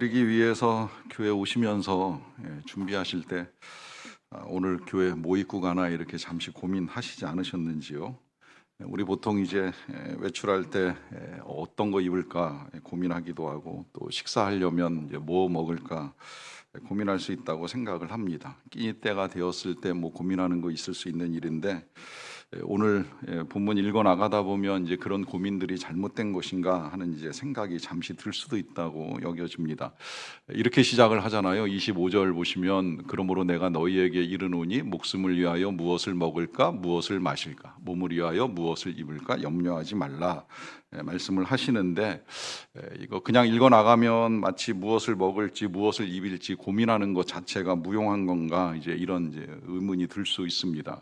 드리기 위해서 교회 오시면서 준비하실 때 오늘 교회 뭐 입고 가나 이렇게 잠시 고민하시지 않으셨는지요? 우리 보통 이제 외출할 때 어떤 거 입을까 고민하기도 하고, 또 식사하려면 이제 뭐 먹을까 고민할 수 있다고 생각을 합니다. 끼니 때가 되었을 때 뭐 고민하는 거 있을 수 있는 일인데, 오늘 본문 읽어 나가다 보면 이제 그런 고민들이 잘못된 것인가 하는 이제 생각이 잠시 들 수도 있다고 여겨집니다. 이렇게 시작을 하잖아요. 25절 보시면, 그러므로 내가 너희에게 이르노니 목숨을 위하여 무엇을 먹을까 무엇을 마실까, 몸을 위하여 무엇을 입을까 염려하지 말라 말씀을 하시는데, 이거 그냥 읽어 나가면 마치 무엇을 먹을지 무엇을 입을지 고민하는 것 자체가 무용한 건가, 이제 이런 이제 의문이 들 수 있습니다.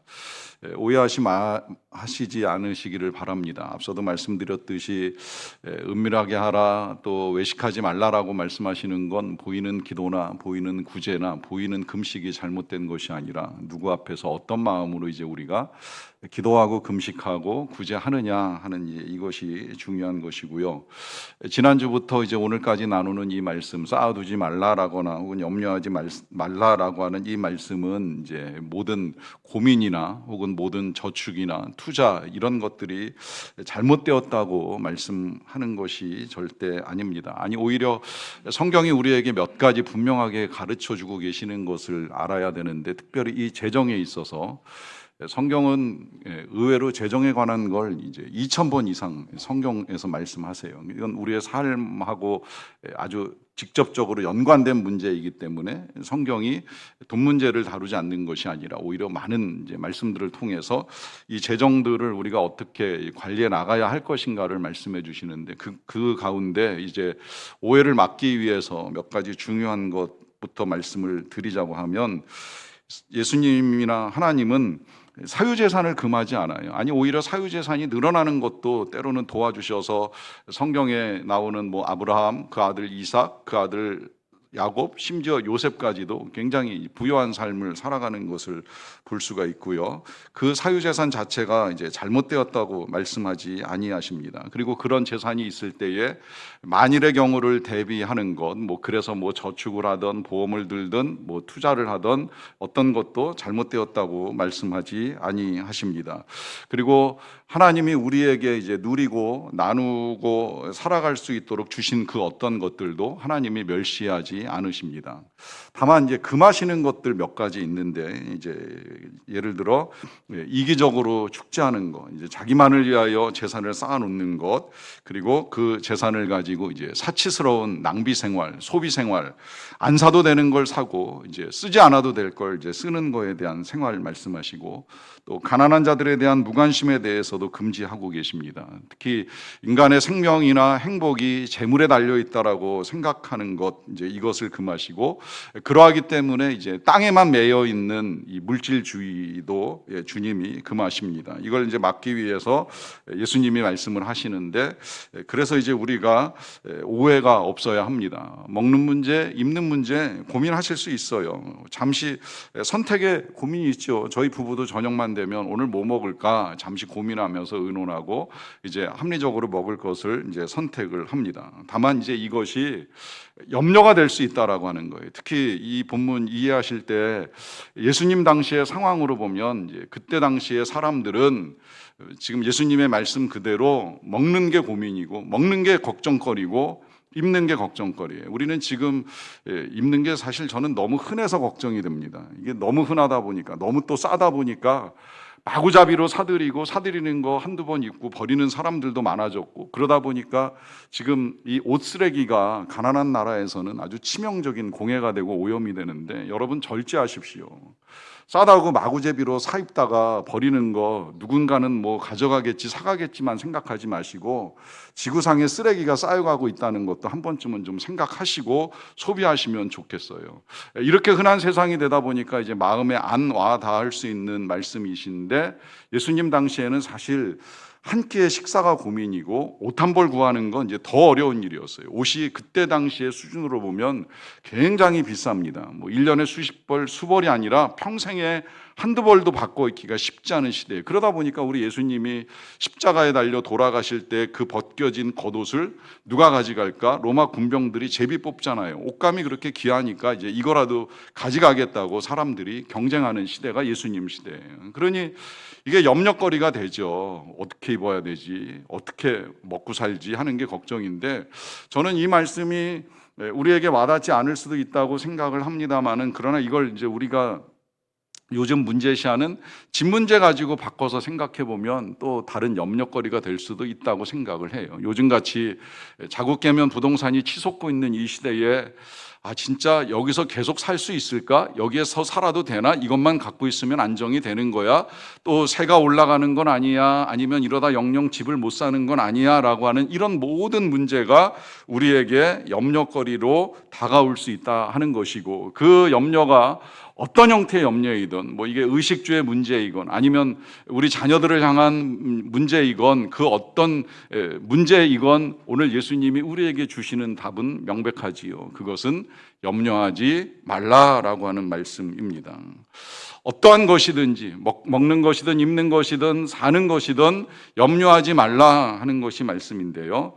오해하시지 않으시기를 바랍니다. 앞서도 말씀드렸듯이 은밀하게 하라, 또 외식하지 말라라고 말씀하시는 건 보이는 기도나 보이는 구제나 보이는 금식이 잘못된 것이 아니라, 누구 앞에서 어떤 마음으로 이제 우리가 기도하고 금식하고 구제하느냐 하는 이것이 중요한 것이고요. 지난주부터 이제 오늘까지 나누는 이 말씀, 쌓아두지 말라라거나 혹은 염려하지 말라라고 하는 이 말씀은 이제 모든 고민이나 혹은 모든 저축이나 투자 이런 것들이 잘못되었다고 말씀하는 것이 절대 아닙니다. 아니, 오히려 성경이 우리에게 몇 가지 분명하게 가르쳐 주고 계시는 것을 알아야 되는데, 특별히 이 재정에 있어서 성경은 의외로 재정에 관한 걸 이제 2000번 이상 성경에서 말씀하세요. 이건 우리의 삶하고 아주 직접적으로 연관된 문제이기 때문에 성경이 돈 문제를 다루지 않는 것이 아니라 오히려 많은 이제 말씀들을 통해서 이 재정들을 우리가 어떻게 관리해 나가야 할 것인가를 말씀해 주시는데, 그 가운데 이제 오해를 막기 위해서 몇 가지 중요한 것부터 말씀을 드리자고 하면, 예수님이나 하나님은 사유재산을 금하지 않아요. 아니, 오히려 사유재산이 늘어나는 것도 때로는 도와주셔서 성경에 나오는 뭐 아브라함, 그 아들 이삭, 그 아들 야곱, 심지어 요셉까지도 굉장히 부유한 삶을 살아가는 것을 볼 수가 있고요. 그 사유재산 자체가 이제 잘못되었다고 말씀하지 아니하십니다. 그리고 그런 재산이 있을 때에 만일의 경우를 대비하는 것, 뭐 그래서 뭐 저축을 하든 보험을 들든 뭐 투자를 하든 어떤 것도 잘못되었다고 말씀하지 아니하십니다. 그리고 하나님이 우리에게 이제 누리고 나누고 살아갈 수 있도록 주신 그 어떤 것들도 하나님이 멸시하지 않으십니다. 다만 이제 금하시는 것들 몇 가지 있는데, 이제 예를 들어 이기적으로 축제하는 것, 이제 자기만을 위하여 재산을 쌓아놓는 것, 그리고 그 재산을 가지고 이제 사치스러운 낭비 생활, 소비 생활, 안 사도 되는 걸 사고 이제 쓰지 않아도 될 걸 이제 쓰는 거에 대한 생활 말씀하시고, 또 가난한 자들에 대한 무관심에 대해서도 금지하고 계십니다. 특히 인간의 생명이나 행복이 재물에 달려 있다라고 생각하는 것, 이제 이것을 금하시고, 그러하기 때문에 이제 땅에만 매여 있는 이 물질주의도 주님이 금하십니다. 이걸 이제 막기 위해서 예수님이 말씀을 하시는데, 그래서 이제 우리가 오해가 없어야 합니다. 먹는 문제, 입는 문제 고민하실 수 있어요. 잠시 선택에 고민이 있죠. 저희 부부도 저녁만 되면 오늘 뭐 먹을까 잠시 고민하면서 의논하고 이제 합리적으로 먹을 것을 이제 선택을 합니다. 다만 이제 이것이 염려가 될 수 있다라고 하는 거예요. 특히 이 본문 이해하실 때 예수님 당시의 상황으로 보면, 이제 그때 당시의 사람들은 지금 예수님의 말씀 그대로 먹는 게 고민이고 먹는 게 걱정거리고 입는 게 걱정거리예요. 우리는 지금 입는 게 사실 저는 너무 흔해서 걱정이 됩니다. 이게 너무 흔하다 보니까, 너무 또 싸다 보니까 마구잡이로 사들이는 거 한두 번 입고 버리는 사람들도 많아졌고, 그러다 보니까 지금 이 옷 쓰레기가 가난한 나라에서는 아주 치명적인 공해가 되고 오염이 되는데, 여러분 절제하십시오. 싸다고 마구잡이로 사입다가 버리는 거 누군가는 뭐 가져가겠지 사가겠지만 생각하지 마시고, 지구상에 쓰레기가 쌓여가고 있다는 것도 한 번쯤은 좀 생각하시고 소비하시면 좋겠어요. 이렇게 흔한 세상이 되다 보니까 이제 마음에 안 와 닿을 수 있는 말씀이신데, 예수님 당시에는 사실 한 끼의 식사가 고민이고 옷 한 벌 구하는 건 이제 더 어려운 일이었어요. 옷이 그때 당시의 수준으로 보면 굉장히 비쌉니다. 뭐 1년에 수십 벌, 수벌이 아니라 평생에 한두 벌도 바꿔 입기가 쉽지 않은 시대에, 그러다 보니까 우리 예수님이 십자가에 달려 돌아가실 때 그 벗겨진 겉옷을 누가 가져갈까? 로마 군병들이 제비 뽑잖아요. 옷감이 그렇게 귀하니까 이제 이거라도 가져가겠다고 사람들이 경쟁하는 시대가 예수님 시대예요. 그러니 이게 염려거리가 되죠. 어떻게 입어야 되지? 어떻게 먹고 살지? 하는 게 걱정인데, 저는 이 말씀이 우리에게 와닿지 않을 수도 있다고 생각을 합니다만은, 그러나 이걸 이제 우리가 요즘 문제시하는 집 문제 가지고 바꿔서 생각해 보면 또 다른 염려거리가 될 수도 있다고 생각을 해요. 요즘같이 자국 개면 부동산이 치솟고 있는 이 시대에 진짜 여기서 계속 살 수 있을까? 여기에서 살아도 되나? 이것만 갖고 있으면 안정이 되는 거야? 또 세가 올라가는 건 아니야? 아니면 이러다 영영 집을 못 사는 건 아니야? 라고 하는 이런 모든 문제가 우리에게 염려거리로 다가올 수 있다 하는 것이고, 그 염려가 어떤 형태의 염려이든, 뭐 이게 의식주의 문제이건 아니면 우리 자녀들을 향한 문제이건 그 어떤 문제이건 오늘 예수님이 우리에게 주시는 답은 명백하지요. 그것은 염려하지 말라라고 하는 말씀입니다. 어떠한 것이든지 먹는 것이든 입는 것이든 사는 것이든 염려하지 말라 하는 것이 말씀인데요.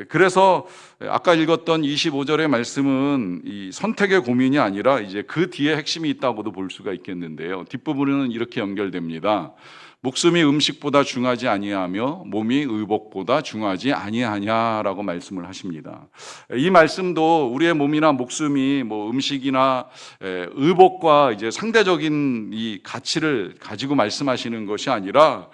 그래서 아까 읽었던 25절의 말씀은 이 선택의 고민이 아니라 이제 그 뒤에 핵심이 있다고도 볼 수가 있겠는데요. 뒷부분은 이렇게 연결됩니다. 목숨이 음식보다 중하지 아니하며 몸이 의복보다 중하지 아니하냐라고 말씀을 하십니다. 이 말씀도 우리의 몸이나 목숨이 뭐 음식이나 의복과 이제 상대적인 이 가치를 가지고 말씀하시는 것이 아니라,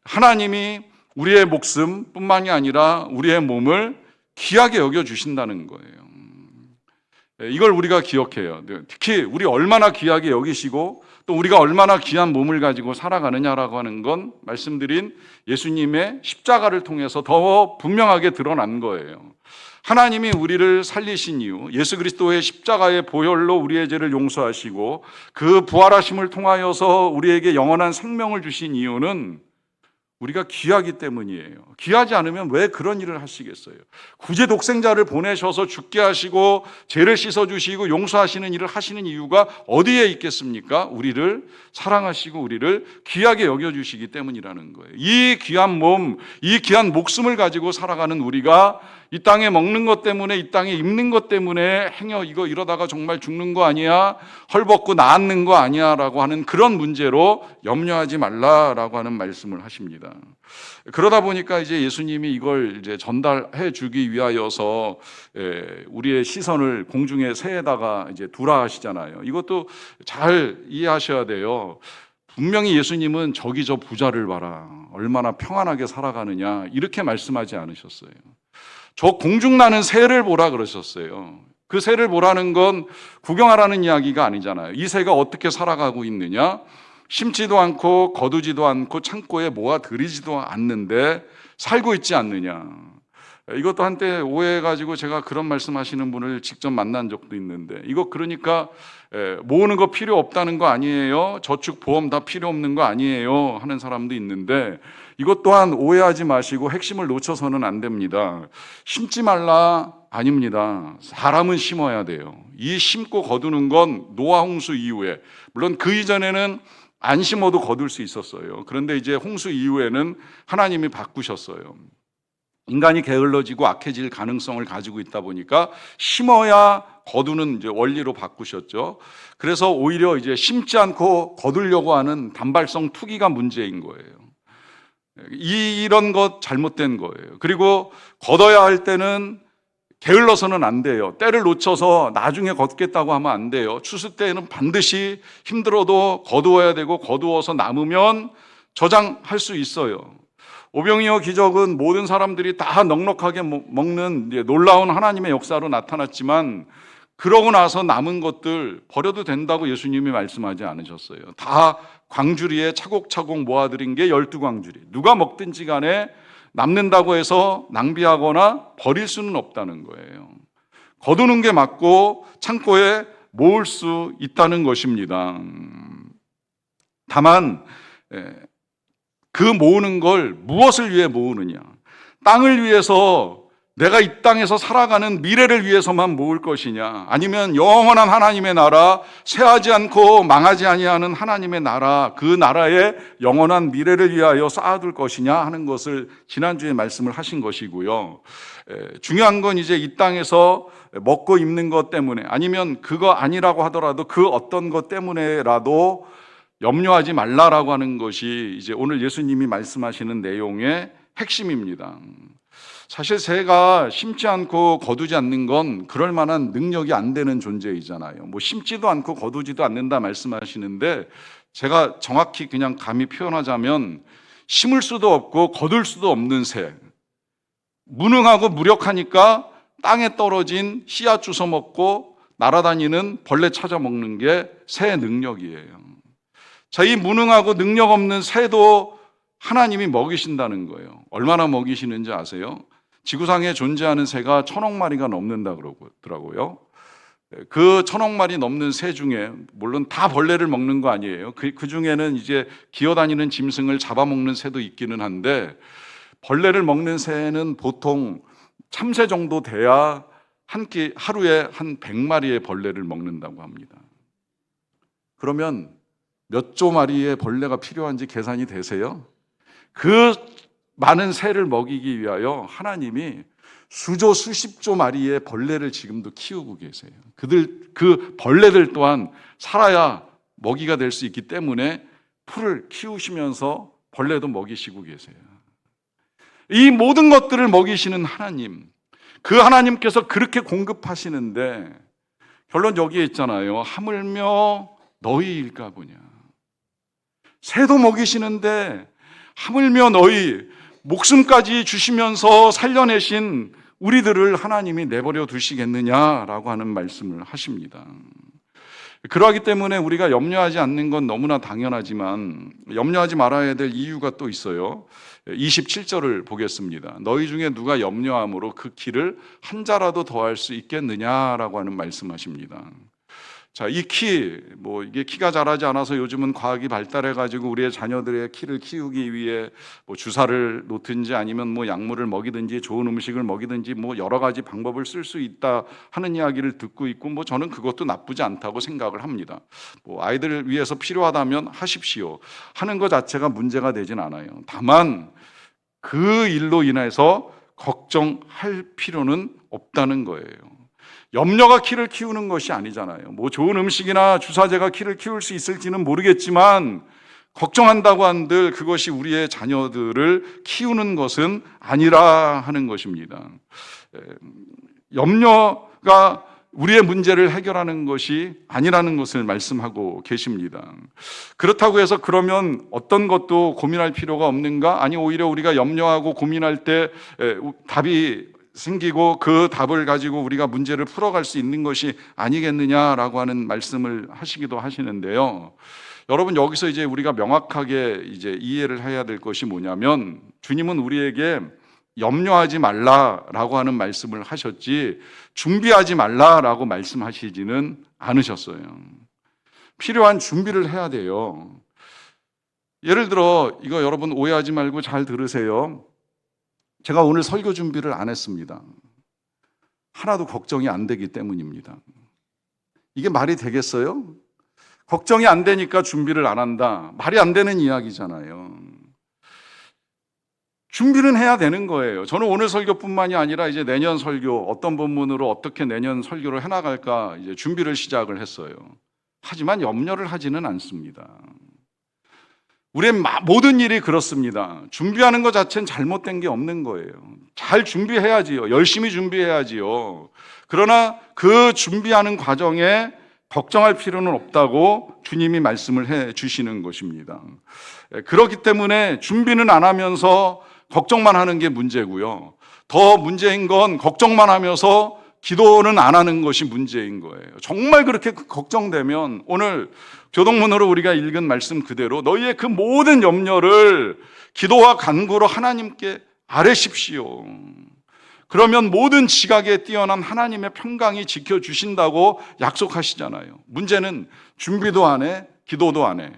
하나님이 우리의 목숨뿐만이 아니라 우리의 몸을 귀하게 여겨 주신다는 거예요. 이걸 우리가 기억해요. 특히 우리 얼마나 귀하게 여기시고 또 우리가 얼마나 귀한 몸을 가지고 살아가느냐라고 하는 건 말씀드린 예수님의 십자가를 통해서 더 분명하게 드러난 거예요. 하나님이 우리를 살리신 이유, 예수 그리스도의 십자가의 보혈로 우리의 죄를 용서하시고 그 부활하심을 통하여서 우리에게 영원한 생명을 주신 이유는 우리가 귀하기 때문이에요. 귀하지 않으면 왜 그런 일을 하시겠어요? 굳이 독생자를 보내셔서 죽게 하시고 죄를 씻어주시고 용서하시는 일을 하시는 이유가 어디에 있겠습니까? 우리를 사랑하시고 우리를 귀하게 여겨주시기 때문이라는 거예요. 이 귀한 몸, 이 귀한 목숨을 가지고 살아가는 우리가 이 땅에 먹는 것 때문에, 이 땅에 입는 것 때문에 행여 이거 이러다가 정말 죽는 거 아니야? 헐벗고 나앉는 거 아니야? 라고 하는 그런 문제로 염려하지 말라라고 하는 말씀을 하십니다. 그러다 보니까 이제 예수님이 이걸 이제 전달해 주기 위하여서 우리의 시선을 공중의 새에다가 이제 두라 하시잖아요. 이것도 잘 이해하셔야 돼요. 분명히 예수님은 저기 저 부자를 봐라, 얼마나 평안하게 살아가느냐, 이렇게 말씀하지 않으셨어요. 저 공중 나는 새를 보라 그러셨어요. 그 새를 보라는 건 구경하라는 이야기가 아니잖아요. 이 새가 어떻게 살아가고 있느냐? 심지도 않고 거두지도 않고 창고에 모아들이지도 않는데 살고 있지 않느냐. 이것도 한때 오해해가지고 제가 그런 말씀하시는 분을 직접 만난 적도 있는데, 이거 그러니까 모으는 거 필요 없다는 거 아니에요? 저축 보험 다 필요 없는 거 아니에요? 하는 사람도 있는데, 이것 또한 오해하지 마시고 핵심을 놓쳐서는 안 됩니다. 심지 말라 아닙니다. 사람은 심어야 돼요. 이 심고 거두는 건 노아 홍수 이후에, 물론 그 이전에는 안 심어도 거둘 수 있었어요. 그런데 이제 홍수 이후에는 하나님이 바꾸셨어요. 인간이 게을러지고 악해질 가능성을 가지고 있다 보니까 심어야 거두는 이제 원리로 바꾸셨죠. 그래서 오히려 이제 심지 않고 거두려고 하는 단발성 투기가 문제인 거예요. 이런 것 잘못된 거예요. 그리고 거둬야 할 때는 게을러서는 안 돼요. 때를 놓쳐서 나중에 걷겠다고 하면 안 돼요. 추수 때에는 반드시 힘들어도 거두어야 되고, 거두어서 남으면 저장할 수 있어요. 오병이어 기적은 모든 사람들이 다 넉넉하게 먹는 놀라운 하나님의 역사로 나타났지만, 그러고 나서 남은 것들 버려도 된다고 예수님이 말씀하지 않으셨어요. 다 광주리에 차곡차곡 모아들인 게 12광주리. 누가 먹든지 간에 남는다고 해서 낭비하거나 버릴 수는 없다는 거예요. 거두는 게 맞고 창고에 모을 수 있다는 것입니다. 다만 그 모으는 걸 무엇을 위해 모으느냐? 땅을 위해서, 내가 이 땅에서 살아가는 미래를 위해서만 모을 것이냐? 아니면 영원한 하나님의 나라, 쇠하지 않고 망하지 아니하는 하나님의 나라, 그 나라의 영원한 미래를 위하여 쌓아둘 것이냐 하는 것을 지난주에 말씀을 하신 것이고요. 중요한 건 이제 이 땅에서 먹고 입는 것 때문에, 아니면 그거 아니라고 하더라도 그 어떤 것 때문에라도 염려하지 말라라고 하는 것이 이제 오늘 예수님이 말씀하시는 내용의 핵심입니다. 사실 새가 심지 않고 거두지 않는 건 그럴 만한 능력이 안 되는 존재이잖아요. 뭐 심지도 않고 거두지도 않는다 말씀하시는데, 제가 정확히 그냥 감히 표현하자면 심을 수도 없고 거둘 수도 없는 새, 무능하고 무력하니까 땅에 떨어진 씨앗 주워 먹고 날아다니는 벌레 찾아 먹는 게 새의 능력이에요. 자, 이 무능하고 능력 없는 새도 하나님이 먹이신다는 거예요. 얼마나 먹이시는지 아세요? 지구상에 존재하는 새가 1,000억 마리가 넘는다 그러더라고요. 그 1,000억 마리 넘는 새 중에, 물론 다 벌레를 먹는 거 아니에요. 그 중에는 이제 기어다니는 짐승을 잡아먹는 새도 있기는 한데, 벌레를 먹는 새는 보통 참새 정도 돼야 하루에 한 100마리의 벌레를 먹는다고 합니다. 그러면 몇 조 마리의 벌레가 필요한지 계산이 되세요? 그 많은 새를 먹이기 위하여 하나님이 수조 수십조 마리의 벌레를 지금도 키우고 계세요. 그 벌레들 또한 살아야 먹이가 될 수 있기 때문에 풀을 키우시면서 벌레도 먹이시고 계세요. 이 모든 것들을 먹이시는 하나님, 그 하나님께서 그렇게 공급하시는데 결론 여기에 있잖아요. 하물며 너희일까 보냐. 새도 먹이시는데 하물며 너희, 목숨까지 주시면서 살려내신 우리들을 하나님이 내버려 두시겠느냐라고 하는 말씀을 하십니다. 그러하기 때문에 우리가 염려하지 않는 건 너무나 당연하지만 염려하지 말아야 될 이유가 또 있어요. 27절을 보겠습니다. 너희 중에 누가 염려함으로 그 키를 한 자라도 더할 수 있겠느냐라고 하는 말씀하십니다. 자, 이 이게 키가 자라지 않아서 요즘은 과학이 발달해가지고 우리의 자녀들의 키를 키우기 위해 뭐 주사를 놓든지 아니면 뭐 약물을 먹이든지 좋은 음식을 먹이든지 뭐 여러 가지 방법을 쓸 수 있다 하는 이야기를 듣고 있고, 뭐 저는 그것도 나쁘지 않다고 생각을 합니다. 뭐 아이들을 위해서 필요하다면 하십시오 하는 것 자체가 문제가 되진 않아요. 다만 그 일로 인해서 걱정할 필요는 없다는 거예요. 염려가 키를 키우는 것이 아니잖아요. 뭐 좋은 음식이나 주사제가 키를 키울 수 있을지는 모르겠지만 걱정한다고 한들 그것이 우리의 자녀들을 키우는 것은 아니라 하는 것입니다. 염려가 우리의 문제를 해결하는 것이 아니라는 것을 말씀하고 계십니다. 그렇다고 해서 그러면 어떤 것도 고민할 필요가 없는가? 아니, 오히려 우리가 염려하고 고민할 때 답이 생기고 그 답을 가지고 우리가 문제를 풀어갈 수 있는 것이 아니겠느냐라고 하는 말씀을 하시기도 하시는데요. 여러분, 여기서 이제 우리가 명확하게 이제 이해를 해야 될 것이 뭐냐면, 주님은 우리에게 염려하지 말라라고 하는 말씀을 하셨지 준비하지 말라라고 말씀하시지는 않으셨어요. 필요한 준비를 해야 돼요. 예를 들어, 이거 여러분 오해하지 말고 잘 들으세요. 제가 오늘 설교 준비를 안 했습니다. 하나도 걱정이 안 되기 때문입니다. 이게 말이 되겠어요? 걱정이 안 되니까 준비를 안 한다. 말이 안 되는 이야기잖아요. 준비는 해야 되는 거예요. 저는 오늘 설교뿐만이 아니라 이제 내년 설교, 어떤 본문으로 어떻게 내년 설교를 해나갈까 이제 준비를 시작을 했어요. 하지만 염려를 하지는 않습니다. 우리의 모든 일이 그렇습니다. 준비하는 것 자체는 잘못된 게 없는 거예요. 잘 준비해야지요. 열심히 준비해야지요. 그러나 그 준비하는 과정에 걱정할 필요는 없다고 주님이 말씀을 해 주시는 것입니다. 그렇기 때문에 준비는 안 하면서 걱정만 하는 게 문제고요. 더 문제인 건 걱정만 하면서 기도는 안 하는 것이 문제인 거예요. 정말 그렇게 걱정되면 오늘 교동문으로 우리가 읽은 말씀 그대로 너희의 그 모든 염려를 기도와 간구로 하나님께 아뢰십시오. 그러면 모든 지각에 뛰어난 하나님의 평강이 지켜주신다고 약속하시잖아요. 문제는 준비도 안 해, 기도도 안 해.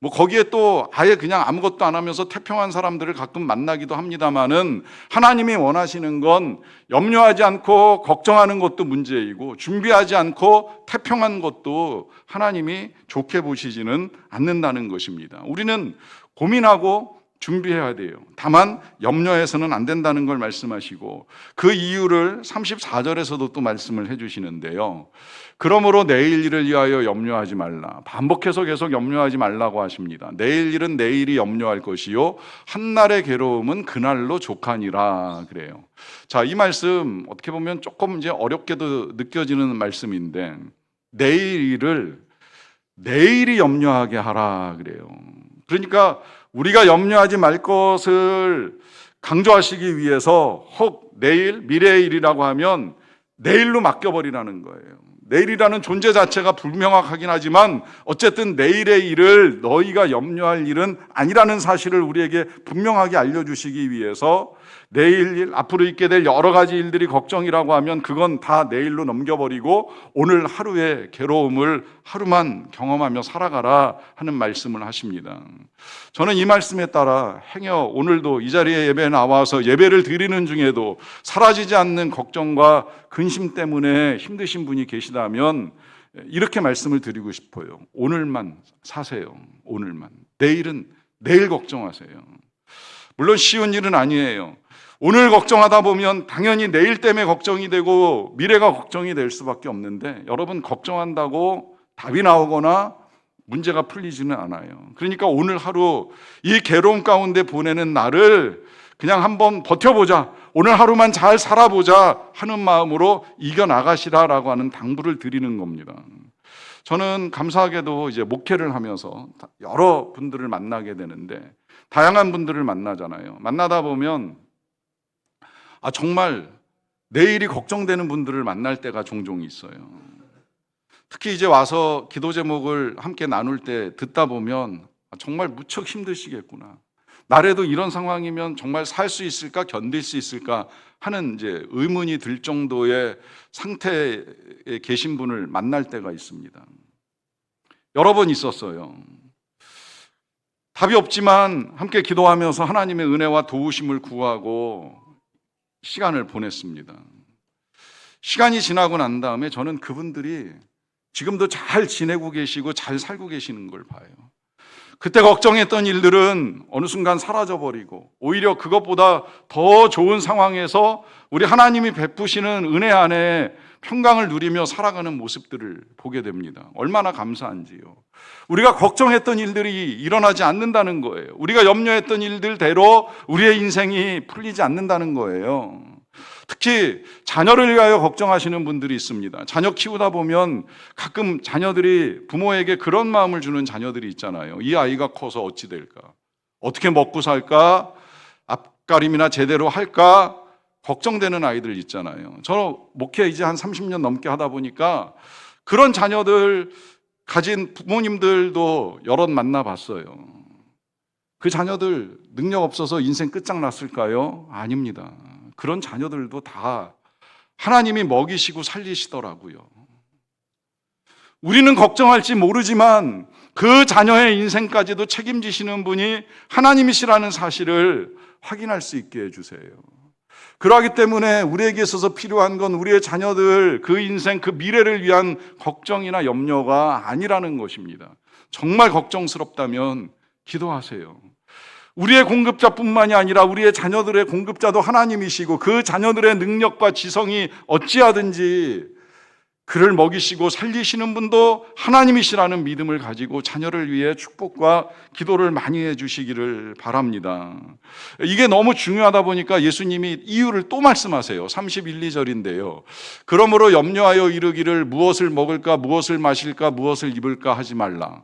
뭐 거기에 또 아예 그냥 아무것도 안 하면서 태평한 사람들을 가끔 만나기도 합니다마는, 하나님이 원하시는 건 염려하지 않고 걱정하는 것도 문제이고 준비하지 않고 태평한 것도 하나님이 좋게 보시지는 않는다는 것입니다. 우리는 고민하고 준비해야 돼요. 다만 염려해서는 안 된다는 걸 말씀하시고, 그 이유를 34절에서도 또 말씀을 해주시는데요. 그러므로 내일 일을 위하여 염려하지 말라. 반복해서 계속 염려하지 말라고 하십니다. 내일 일은 내일이 염려할 것이요 한날의 괴로움은 그날로 족하니라 그래요. 자, 이 말씀 어떻게 보면 조금 이제 어렵게도 느껴지는 말씀인데, 내일 일을 내일이 염려하게 하라 그래요. 그러니까 우리가 염려하지 말 것을 강조하시기 위해서 혹 내일, 미래의 일이라고 하면 내일로 맡겨버리라는 거예요. 내일이라는 존재 자체가 불명확하긴 하지만 어쨌든 내일의 일을 너희가 염려할 일은 아니라는 사실을 우리에게 분명하게 알려주시기 위해서, 내일 일, 앞으로 있게 될 여러 가지 일들이 걱정이라고 하면 그건 다 내일로 넘겨버리고 오늘 하루의 괴로움을 하루만 경험하며 살아가라 하는 말씀을 하십니다. 저는 이 말씀에 따라 행여 오늘도 이 자리에 예배에 나와서 예배를 드리는 중에도 사라지지 않는 걱정과 근심 때문에 힘드신 분이 계시다면 이렇게 말씀을 드리고 싶어요. 오늘만 사세요. 오늘만. 내일은 내일 걱정하세요. 물론 쉬운 일은 아니에요. 오늘 걱정하다 보면 당연히 내일 때문에 걱정이 되고 미래가 걱정이 될 수밖에 없는데, 여러분 걱정한다고 답이 나오거나 문제가 풀리지는 않아요. 그러니까 오늘 하루 이 괴로움 가운데 보내는 날을 그냥 한번 버텨보자, 오늘 하루만 잘 살아보자 하는 마음으로 이겨나가시라라고 하는 당부를 드리는 겁니다. 저는 감사하게도 이제 목회를 하면서 여러 분들을 만나게 되는데, 다양한 분들을 만나잖아요. 만나다 보면 정말 내일이 걱정되는 분들을 만날 때가 종종 있어요. 특히 이제 와서 기도 제목을 함께 나눌 때 듣다 보면 정말 무척 힘드시겠구나, 나래도 이런 상황이면 정말 살 수 있을까, 견딜 수 있을까 하는 이제 의문이 들 정도의 상태에 계신 분을 만날 때가 있습니다. 여러 번 있었어요. 답이 없지만 함께 기도하면서 하나님의 은혜와 도우심을 구하고 시간을 보냈습니다. 시간이 지나고 난 다음에 저는 그분들이 지금도 잘 지내고 계시고 잘 살고 계시는 걸 봐요. 그때 걱정했던 일들은 어느 순간 사라져버리고 오히려 그것보다 더 좋은 상황에서 우리 하나님이 베푸시는 은혜 안에 평강을 누리며 살아가는 모습들을 보게 됩니다. 얼마나 감사한지요. 우리가 걱정했던 일들이 일어나지 않는다는 거예요. 우리가 염려했던 일들대로 우리의 인생이 풀리지 않는다는 거예요. 특히 자녀를 위하여 걱정하시는 분들이 있습니다. 자녀 키우다 보면 가끔 자녀들이 부모에게 그런 마음을 주는 자녀들이 있잖아요. 이 아이가 커서 어찌 될까? 어떻게 먹고 살까? 앞가림이나 제대로 할까? 걱정되는 아이들 있잖아요. 저 목회 이제 한 30년 넘게 하다 보니까 그런 자녀들 가진 부모님들도 여럿 만나봤어요. 그 자녀들 능력 없어서 인생 끝장났을까요? 아닙니다. 그런 자녀들도 다 하나님이 먹이시고 살리시더라고요. 우리는 걱정할지 모르지만 그 자녀의 인생까지도 책임지시는 분이 하나님이시라는 사실을 확인할 수 있게 해주세요. 그러하기 때문에 우리에게 있어서 필요한 건 우리의 자녀들, 그 인생, 그 미래를 위한 걱정이나 염려가 아니라는 것입니다. 정말 걱정스럽다면 기도하세요. 우리의 공급자뿐만이 아니라 우리의 자녀들의 공급자도 하나님이시고 그 자녀들의 능력과 지성이 어찌하든지 그를 먹이시고 살리시는 분도 하나님이시라는 믿음을 가지고 자녀를 위해 축복과 기도를 많이 해주시기를 바랍니다. 이게 너무 중요하다 보니까 예수님이 이유를 또 말씀하세요. 31, 2절인데요. 그러므로 염려하여 이르기를 무엇을 먹을까, 무엇을 마실까, 무엇을 입을까 하지 말라.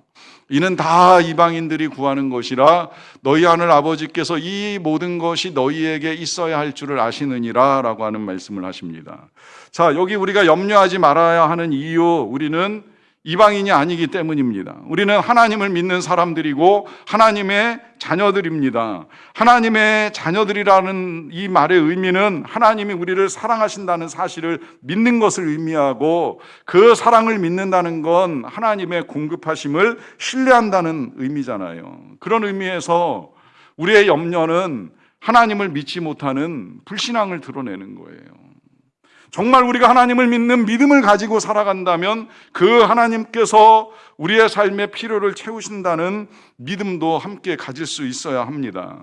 이는 다 이방인들이 구하는 것이라 너희 하늘 아버지께서 이 모든 것이 너희에게 있어야 할 줄을 아시느니라 라고 하는 말씀을 하십니다. 자, 여기 우리가 염려하지 말아야 하는 이유, 우리는 이방인이 아니기 때문입니다. 우리는 하나님을 믿는 사람들이고 하나님의 자녀들입니다. 하나님의 자녀들이라는 이 말의 의미는 하나님이 우리를 사랑하신다는 사실을 믿는 것을 의미하고, 그 사랑을 믿는다는 건 하나님의 공급하심을 신뢰한다는 의미잖아요. 그런 의미에서 우리의 염려는 하나님을 믿지 못하는 불신앙을 드러내는 거예요. 정말 우리가 하나님을 믿는 믿음을 가지고 살아간다면 그 하나님께서 우리의 삶의 필요를 채우신다는 믿음도 함께 가질 수 있어야 합니다.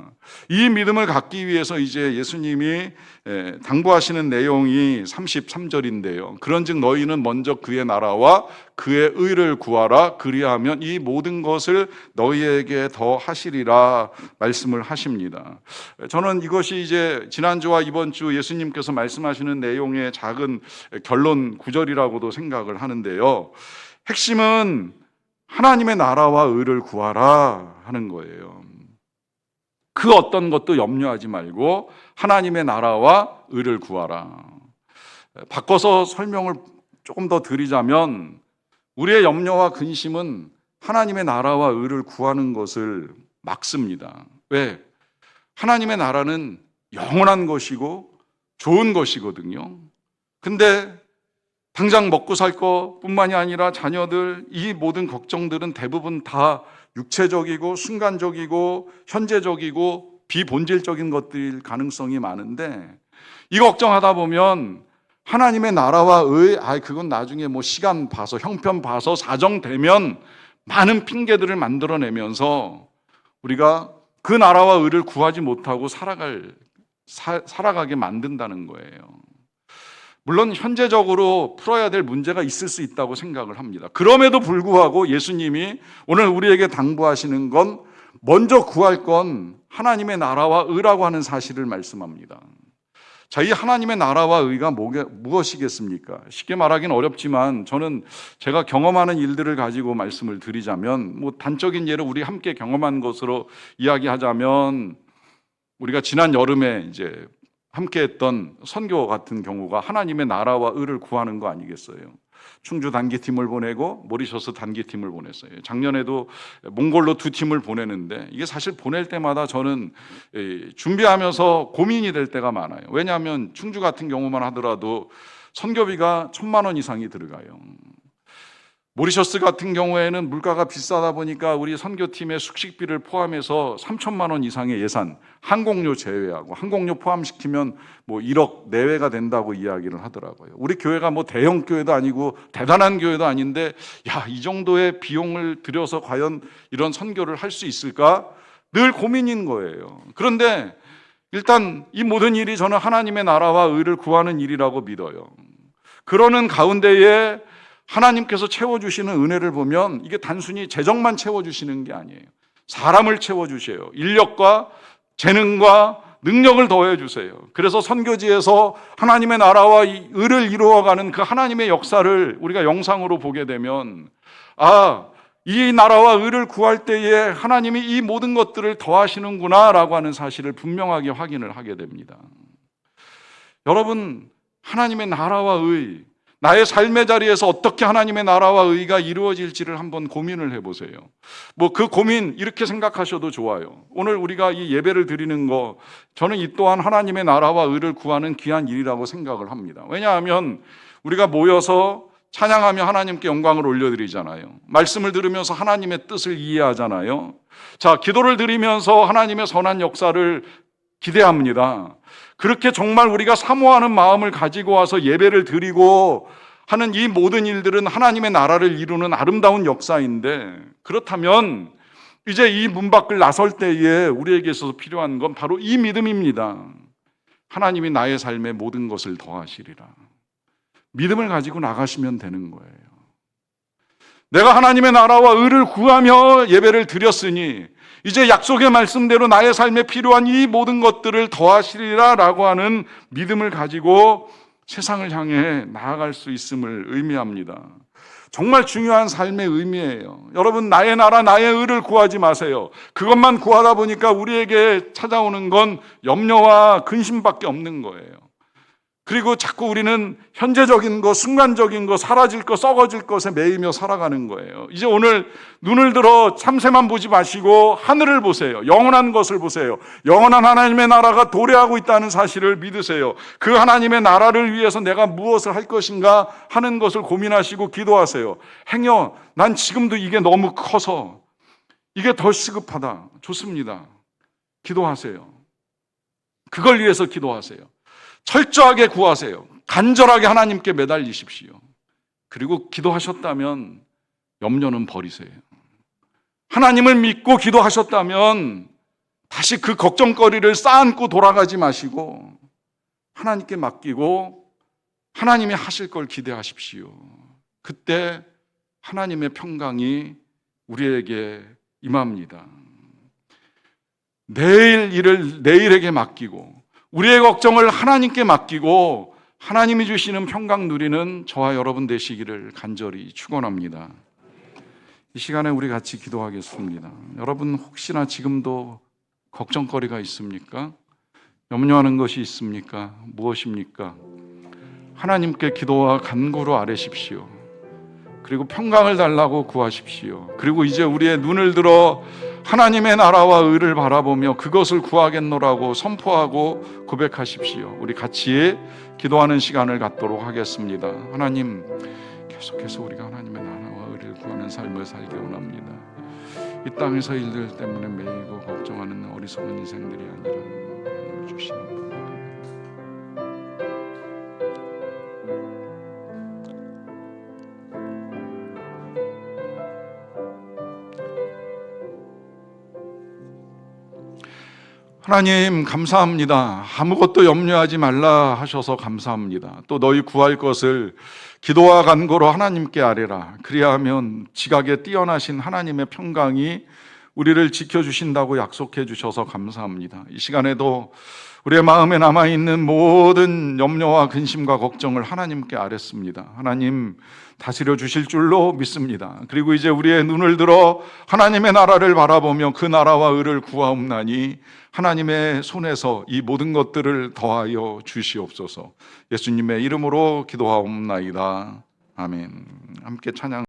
이 믿음을 갖기 위해서 이제 예수님이 당부하시는 내용이 33절인데요. 그런즉 너희는 먼저 그의 나라와 그의 의를 구하라. 그리하면 이 모든 것을 너희에게 더 하시리라 말씀을 하십니다. 저는 이것이 이제 지난주와 이번 주 예수님께서 말씀하시는 내용의 작은 결론 구절이라고도 생각을 하는데요. 핵심은 하나님의 나라와 의를 구하라 하는 거예요. 그 어떤 것도 염려하지 말고 하나님의 나라와 의를 구하라. 바꿔서 설명을 조금 더 드리자면, 우리의 염려와 근심은 하나님의 나라와 의를 구하는 것을 막습니다. 왜? 하나님의 나라는 영원한 것이고 좋은 것이거든요. 근데 당장 먹고 살 것뿐만이 아니라 자녀들, 이 모든 걱정들은 대부분 다 육체적이고 순간적이고 현재적이고 비본질적인 것들일 가능성이 많은데, 이 걱정하다 보면 하나님의 나라와 그건 나중에 뭐 시간 봐서 형편 봐서 사정되면 많은 핑계들을 만들어내면서 우리가 그 나라와 의를 구하지 못하고 살아가게 만든다는 거예요. 물론 현재적으로 풀어야 될 문제가 있을 수 있다고 생각을 합니다. 그럼에도 불구하고 예수님이 오늘 우리에게 당부하시는 건, 먼저 구할 건 하나님의 나라와 의라고 하는 사실을 말씀합니다. 자, 이 하나님의 나라와 의가 무엇이겠습니까? 쉽게 말하기는 어렵지만 저는 제가 경험하는 일들을 가지고 말씀을 드리자면, 뭐 단적인 예를 우리 함께 경험한 것으로 이야기하자면, 우리가 지난 여름에 이제 함께 했던 선교 같은 경우가 하나님의 나라와 의를 구하는 거 아니겠어요? 충주 단기팀을 보내고 모리셔스 단기팀을 보냈어요. 작년에도 몽골로 2팀을 보내는데, 이게 사실 보낼 때마다 저는 준비하면서 고민이 될 때가 많아요. 왜냐하면 충주 같은 경우만 하더라도 선교비가 1,000만 원 이상이 들어가요. 모리셔스 같은 경우에는 물가가 비싸다 보니까 우리 선교팀의 숙식비를 포함해서 3,000만 원 이상의 예산, 항공료 제외하고, 항공료 포함시키면 뭐 1억 내외가 된다고 이야기를 하더라고요. 우리 교회가 뭐 대형 교회도 아니고 대단한 교회도 아닌데, 이 정도의 비용을 들여서 과연 이런 선교를 할 수 있을까? 늘 고민인 거예요. 그런데 일단 이 모든 일이 저는 하나님의 나라와 의를 구하는 일이라고 믿어요. 그러는 가운데에 하나님께서 채워주시는 은혜를 보면 이게 단순히 재정만 채워주시는 게 아니에요. 사람을 채워주세요. 인력과 재능과 능력을 더해주세요. 그래서 선교지에서 하나님의 나라와 의를 이루어가는 그 하나님의 역사를 우리가 영상으로 보게 되면, 이 나라와 의를 구할 때에 하나님이 이 모든 것들을 더하시는구나 라고 하는 사실을 분명하게 확인을 하게 됩니다. 여러분, 하나님의 나라와 의, 나의 삶의 자리에서 어떻게 하나님의 나라와 의가 이루어질지를 한번 고민을 해보세요. 뭐 그 고민 이렇게 생각하셔도 좋아요. 오늘 우리가 이 예배를 드리는 거, 저는 이 또한 하나님의 나라와 의를 구하는 귀한 일이라고 생각을 합니다. 왜냐하면 우리가 모여서 찬양하며 하나님께 영광을 올려드리잖아요. 말씀을 들으면서 하나님의 뜻을 이해하잖아요. 자, 기도를 드리면서 하나님의 선한 역사를 기대합니다. 그렇게 정말 우리가 사모하는 마음을 가지고 와서 예배를 드리고 하는 이 모든 일들은 하나님의 나라를 이루는 아름다운 역사인데, 그렇다면 이제 이 문 밖을 나설 때에 우리에게 있어서 필요한 건 바로 이 믿음입니다. 하나님이 나의 삶에 모든 것을 더하시리라. 믿음을 가지고 나가시면 되는 거예요. 내가 하나님의 나라와 의를 구하며 예배를 드렸으니 이제 약속의 말씀대로 나의 삶에 필요한 이 모든 것들을 더하시리라 라고 하는 믿음을 가지고 세상을 향해 나아갈 수 있음을 의미합니다. 정말 중요한 삶의 의미예요. 여러분, 나의 나라, 나의 의를 구하지 마세요. 그것만 구하다 보니까 우리에게 찾아오는 건 염려와 근심밖에 없는 거예요. 그리고 자꾸 우리는 현재적인 거, 순간적인 거, 사라질 거, 썩어질 것에 매이며 살아가는 거예요. 이제 오늘 눈을 들어 참새만 보지 마시고 하늘을 보세요. 영원한 것을 보세요. 영원한 하나님의 나라가 도래하고 있다는 사실을 믿으세요. 그 하나님의 나라를 위해서 내가 무엇을 할 것인가 하는 것을 고민하시고 기도하세요. 행여 난 지금도 이게 너무 커서 이게 더 시급하다. 좋습니다. 기도하세요. 그걸 위해서 기도하세요. 철저하게 구하세요. 간절하게 하나님께 매달리십시오. 그리고 기도하셨다면 염려는 버리세요. 하나님을 믿고 기도하셨다면 다시 그 걱정거리를 쌓아안고 돌아가지 마시고 하나님께 맡기고 하나님이 하실 걸 기대하십시오. 그때 하나님의 평강이 우리에게 임합니다. 내일 일을 내일에게 맡기고 우리의 걱정을 하나님께 맡기고 하나님이 주시는 평강 누리는 저와 여러분 되시기를 간절히 축원합니다. 이 시간에 우리 같이 기도하겠습니다. 여러분 혹시나 지금도 걱정거리가 있습니까? 염려하는 것이 있습니까? 무엇입니까? 하나님께 기도와 간구로 아뢰십시오. 그리고 평강을 달라고 구하십시오. 그리고 이제 우리의 눈을 들어 하나님의 나라와 의를 바라보며 그것을 구하겠노라고 선포하고 고백하십시오. 우리 같이 기도하는 시간을 갖도록 하겠습니다. 하나님, 계속해서 우리가 하나님의 나라와 의를 구하는 삶을 살기 원합니다. 이 땅에서 일들 때문에 매이고 걱정하는 어리석은 인생들이 아니라 하나님이 주시는 하나님 감사합니다. 아무것도 염려하지 말라 하셔서 감사합니다. 또 너희 구할 것을 기도와 간구로 하나님께 아뢰라. 그리하면 지각에 뛰어나신 하나님의 평강이 우리를 지켜주신다고 약속해 주셔서 감사합니다. 이 시간에도 우리의 마음에 남아있는 모든 염려와 근심과 걱정을 하나님께 아뢰습니다. 하나님 다스려 주실 줄로 믿습니다. 그리고 이제 우리의 눈을 들어 하나님의 나라를 바라보며 그 나라와 의를 구하옵나니 하나님의 손에서 이 모든 것들을 더하여 주시옵소서. 예수님의 이름으로 기도하옵나이다. 아멘. 함께 찬양.